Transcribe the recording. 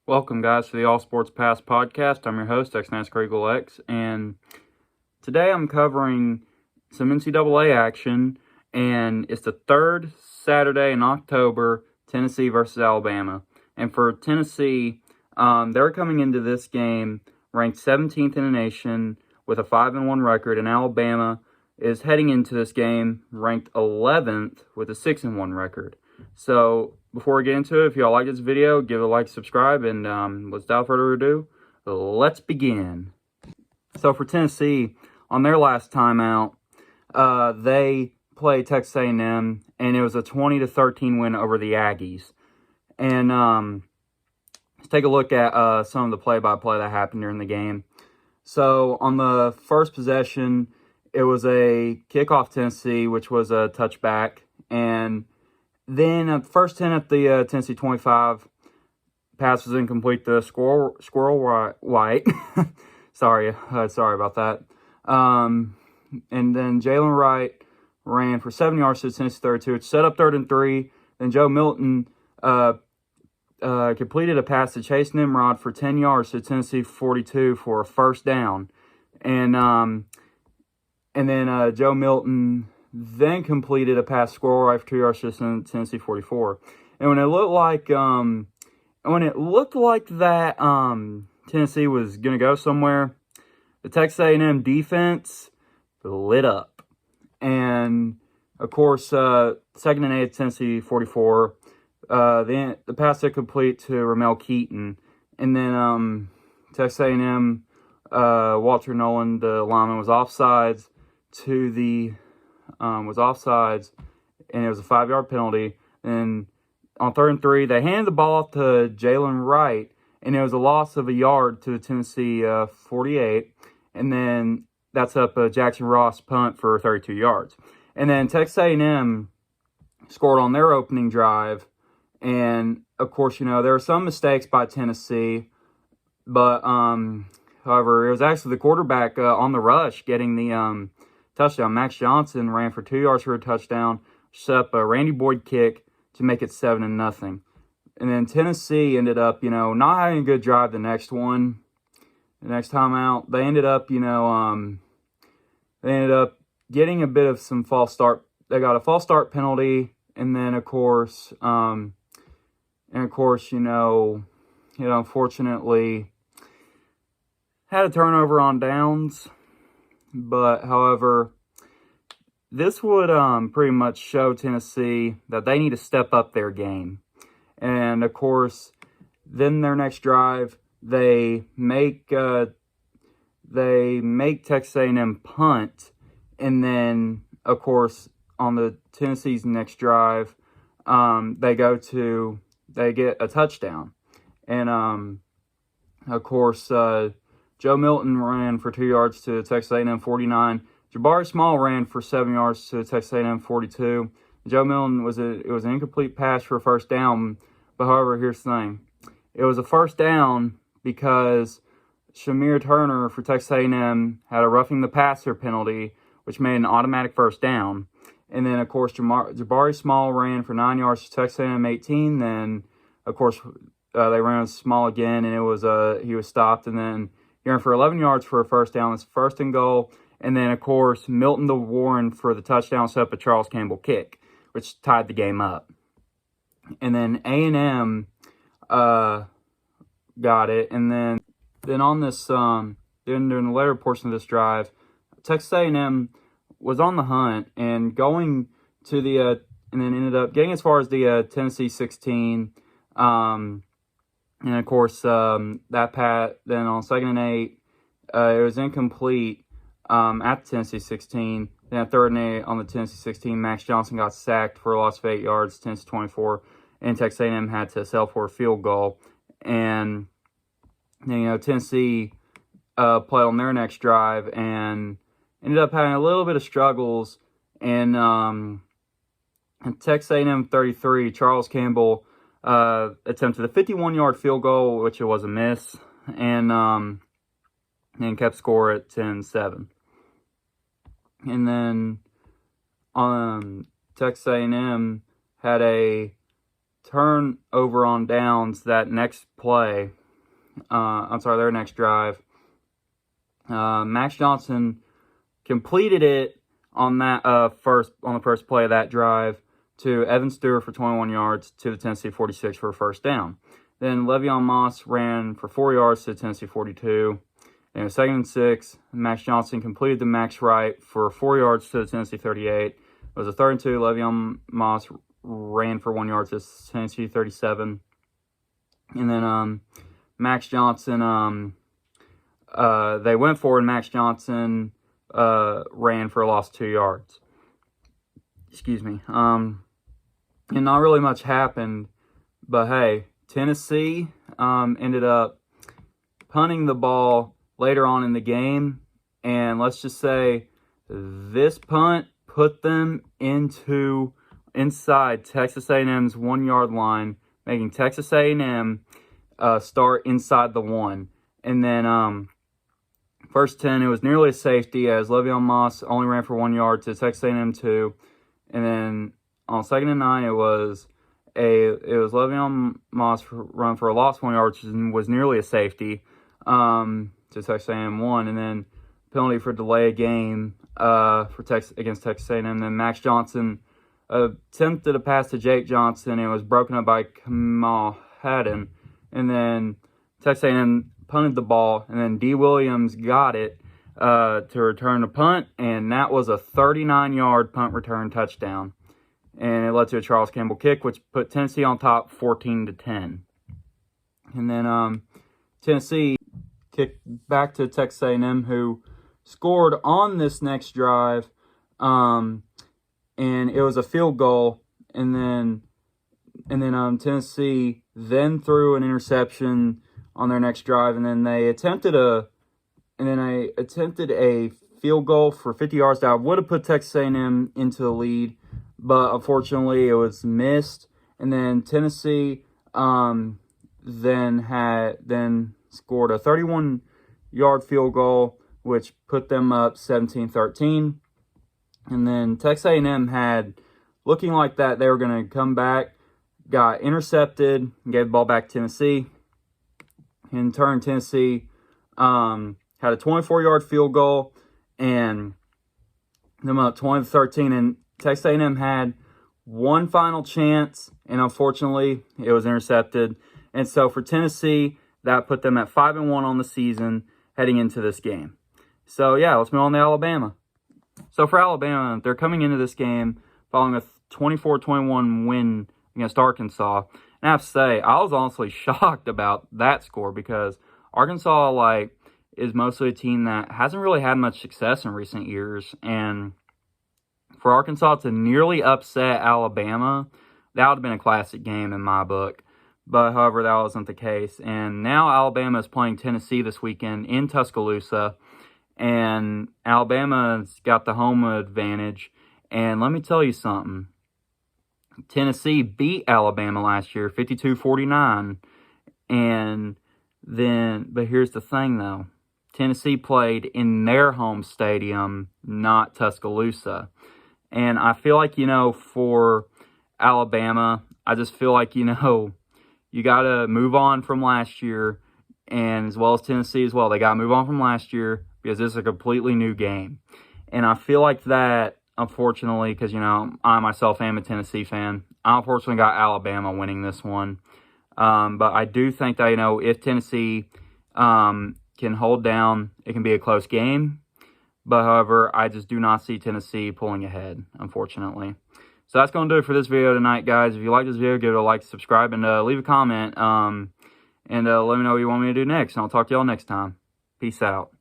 Welcome, guys, to the All Sports Pass podcast. I'm your host, X Eagle X, and today I'm covering some NCAA action, and it's the third Saturday in October, Tennessee versus Alabama. And for Tennessee, they're coming into this game ranked 17th in the nation with a 5-1 record, and Alabama is heading into this game ranked 11th with a 6-1 record. So before we get into it, if y'all like this video, give it a like, subscribe, and without further ado, let's begin. So for Tennessee, on their last timeout, they played Texas A&M, and it was a 20-13 win over the Aggies. And let's take a look at some of the play-by-play that happened during the game. So on the first possession, it was a kickoff Tennessee, which was a touchback, and then at the first 10 at the Tennessee 25, pass was incomplete to Squirrel White. sorry about that. And then Jalen Wright ran for 7 yards to the Tennessee 32. It set up 3rd and 3. Then Joe Milton completed a pass to Chase Nimrod for 10 yards to Tennessee 42 for a first down. And then Joe Milton then completed a pass Squirrel White for 2 yards to Tennessee 44. And when it looked like that Tennessee was going to go somewhere, the Texas A&M defense lit up. And, of course, 2nd and 8 Tennessee 44. The pass to complete to Ramel Keaton. And then Texas A&M, Walter Nolan, the lineman, was offsides and it was a 5-yard penalty. And on 3rd and 3, they handed the ball off to Jalen Wright, and it was a loss of a yard to the Tennessee 48. And then that's up a Jackson Ross punt for 32 yards. And then Texas A&M scored on their opening drive. And, of course, there were some mistakes by Tennessee. But, however, it was actually the quarterback on the rush getting the touchdown. Max Johnson ran for 2 yards for a touchdown, set up a Randy Boyd kick to make it 7-0. And then Tennessee ended up, not having a good drive the next time out. They ended up, getting a bit of some false start. They got a false start penalty, and then of course, unfortunately had a turnover on downs. But, however, this would pretty much show Tennessee that they need to step up their game. And, of course, then their next drive, they make Texas A&M punt. And then, of course, on the Tennessee's next drive, they get a touchdown. And, of course, Joe Milton ran for 2 yards to Texas A&M 49. Jabari Small ran for 7 yards to Texas A&M 42. Joe Milton was an incomplete pass for a first down. But however, here's the thing: it was a first down because Shamir Turner for Texas A&M had a roughing the passer penalty, which made an automatic first down. And then, of course, Jabari Small ran for 9 yards to Texas A&M 18. Then, of course, they ran Small again, and he was stopped, and then he ran for 11 yards for a first down. It's 1st and goal. And then, of course, Milton the Warren for the touchdown, set up a Charles Campbell kick, which tied the game up. And then A&M got it. And then on this, during the later portion of this drive, Texas A&M was on the hunt and going to and then ended up getting as far as the Tennessee 16. And, of course, then on 2nd and 8, it was incomplete at the Tennessee 16. Then at 3rd and 8 on the Tennessee 16, Max Johnson got sacked for a loss of 8 yards, Tennessee 24. And Texas A&M had to settle for a field goal. And, Tennessee played on their next drive and ended up having a little bit of struggles. And Texas A&M 33, Charles Campbell attempted a 51-yard field goal, which it was a miss, and kept score at 10-7. And then Texas A&M had a turnover on downs that next play. Their next drive. Max Johnson completed it on that the first play of that drive to Evan Stewart for 21 yards to the Tennessee 46 for a first down. Then Le'Veon Moss ran for 4 yards to the Tennessee 42. And it was 2nd and 6. Max Johnson completed the Max right for 4 yards to the Tennessee 38. It was a 3rd and 2. Le'Veon Moss ran for 1 yard to the Tennessee 37. And then Max Johnson, they went forward. Max Johnson ran for a loss of 2 yards. Excuse me. And not really much happened, but hey, Tennessee ended up punting the ball later on in the game, and let's just say this punt put them inside Texas A&M's 1 yard line, making Texas A&M start inside the 1. And then first 10, it was nearly a safety as Le'Veon Moss only ran for 1 yard to Texas A&M 2. And then on 2nd and 9, it was Le'Veon Moss run for a loss of 1 yard, which was nearly a safety, to Texas A&M 1. And then penalty for delay of game against Texas A&M. Then Max Johnson attempted a pass to Jake Johnson. It was broken up by Kamal Haddon. And then Texas A&M punted the ball, and then D. Williams got it to return the punt, and that was a 39-yard punt return touchdown. And it led to a Charles Campbell kick, which put Tennessee on top 14-10. And then Tennessee kicked back to Texas A&M, who scored on this next drive, and it was a field goal. And then Tennessee then threw an interception on their next drive, and then they attempted a field goal for 50 yards that would have put Texas A&M into the lead, but unfortunately it was missed. And then Tennessee then scored a 31-yard field goal, which put them up 17-13. And then Texas A&M had, looking like that they were going to come back, got intercepted, and gave the ball back to Tennessee. In turn, Tennessee had a 24-yard field goal, and them up 20-13. And Texas A&M had one final chance, and unfortunately, it was intercepted. And so for Tennessee, that put them at 5-1 on the season heading into this game. So yeah, let's move on to Alabama. So for Alabama, they're coming into this game following a 24-21 win against Arkansas. And I have to say, I was honestly shocked about that score because Arkansas, is mostly a team that hasn't really had much success in recent years. And for Arkansas to nearly upset Alabama, that would have been a classic game in my book. But, however, that wasn't the case. And now Alabama is playing Tennessee this weekend in Tuscaloosa. And Alabama's got the home advantage. And let me tell you something. Tennessee beat Alabama last year, 52-49. But here's the thing, though. Tennessee played in their home stadium, not Tuscaloosa. And I feel like, for Alabama, I just feel like, you got to move on from last year, and as well as Tennessee as well. They got to move on from last year because this is a completely new game. And I feel like that, unfortunately, because, I myself am a Tennessee fan, I unfortunately got Alabama winning this one. But I do think that, if Tennessee can hold down, it can be a close game. But, however, I just do not see Tennessee pulling ahead, unfortunately. So that's going to do it for this video tonight, guys. If you like this video, give it a like, subscribe, and leave a comment. And let me know what you want me to do next. And I'll talk to y'all next time. Peace out.